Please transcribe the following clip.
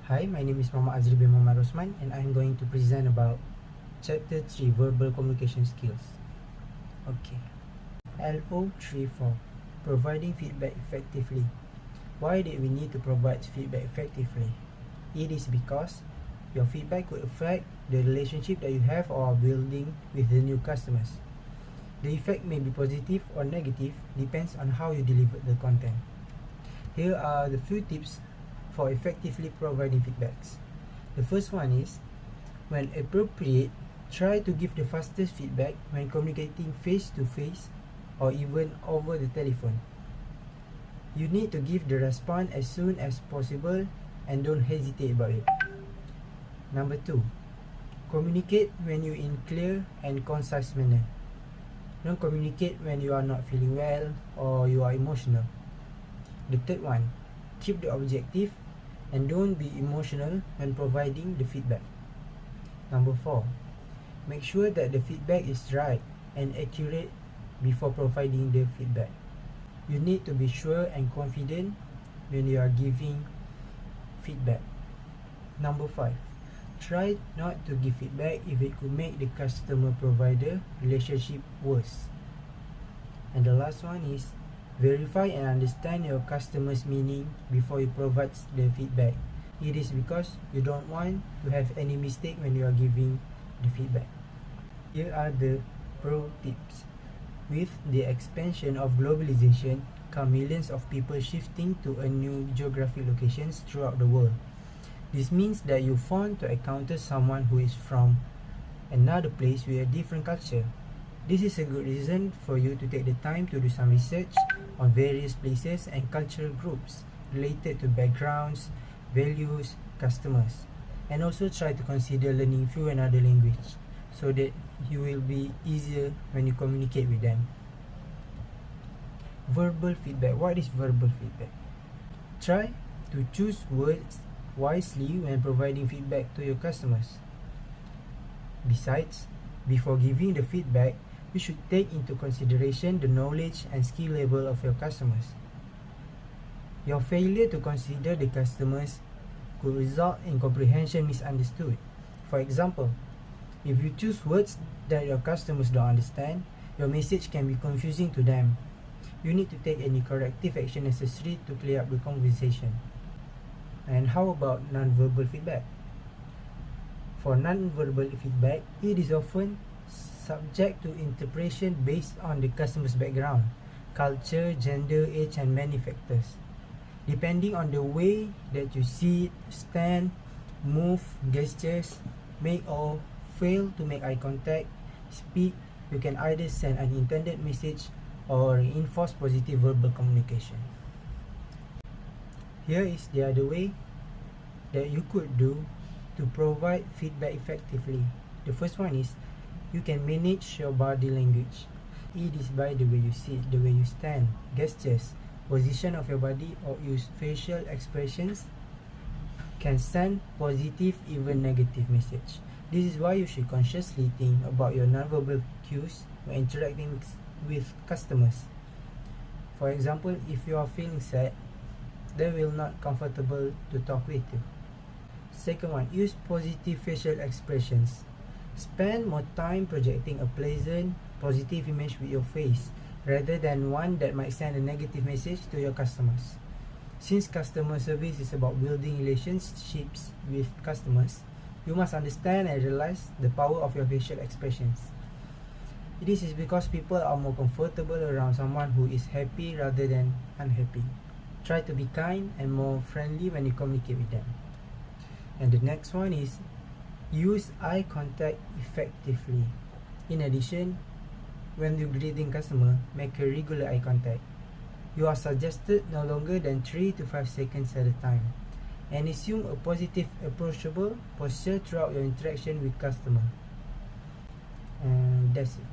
Hi, my name is Muhammad Azri bin Muhammad Rosman and I'm going to present about Chapter 3 Verbal Communication Skills. Okay. LO34 Providing Feedback Effectively. Why did we need to provide feedback effectively? It is because your feedback could affect the relationship that you have or are building with the new customers. The effect may be positive or negative, depends on how you deliver the content. Here are the few tips for effectively providing feedbacks. The first one is, when appropriate, try to give the fastest feedback when communicating face to face or even over the telephone. You need to give the response as soon as possible and don't hesitate about it. Number 2, communicate when you're in clear and concise manner. Don't communicate when you are not feeling well or you are emotional. The third one, keep the objective and don't be emotional when providing the feedback. Number 4, make sure that the feedback is right and accurate before providing the feedback. You need to be sure and confident when you are giving feedback. Number 5, try not to give feedback if it could make the customer-provider relationship worse. And the last one is, verify and understand your customer's meaning before you provide the feedback. It is because you don't want to have any mistake when you are giving the feedback. Here are the pro tips. With the expansion of globalization, come millions of people shifting to a new geographic locations throughout the world. This means that you found to encounter someone who is from another place with a different culture. This is a good reason for you to take the time to do some research on various places and cultural groups related to backgrounds, values, customers, and also try to consider learning few another language so that you will be easier when you communicate with them. Verbal feedback. What is verbal feedback? Try to choose words wisely when providing feedback to your customers. Besides, before giving the feedback, you should take into consideration the knowledge and skill level of your customers. Your failure to consider the customers could result in comprehension misunderstood. For example, if you choose words that your customers don't understand, your message can be confusing to them. You need to take any corrective action necessary to clear up the conversation. And how about non-verbal feedback? For non-verbal feedback, it is often subject to interpretation based on the customer's background, culture, gender, age, and many factors. Depending on the way that you sit, stand, move, gestures, make or fail to make eye contact, speak, you can either send an intended message or reinforce positive verbal communication. Here is the other way that you could do to provide feedback effectively. The first one is, you can manage your body language. It is by the way you sit, the way you stand, gestures, position of your body, or use facial expressions can send positive, even negative message. This is why you should consciously think about your nonverbal cues when interacting with customers. For example, if you are feeling sad, they will not comfortable to talk with you. Second one, use positive facial expressions. Spend more time projecting a pleasant, positive image with your face rather than one that might send a negative message to your customers. Since customer service is about building relationships with customers, you must understand and realize the power of your facial expressions. This is because people are more comfortable around someone who is happy rather than unhappy. Try to be kind and more friendly when you communicate with them. And the next one is, use eye contact effectively. In addition, when you greeting customer, make a regular eye contact. You are suggested no longer than 3 to 5 seconds at a time, and assume a positive, approachable posture throughout your interaction with customer. And that's it.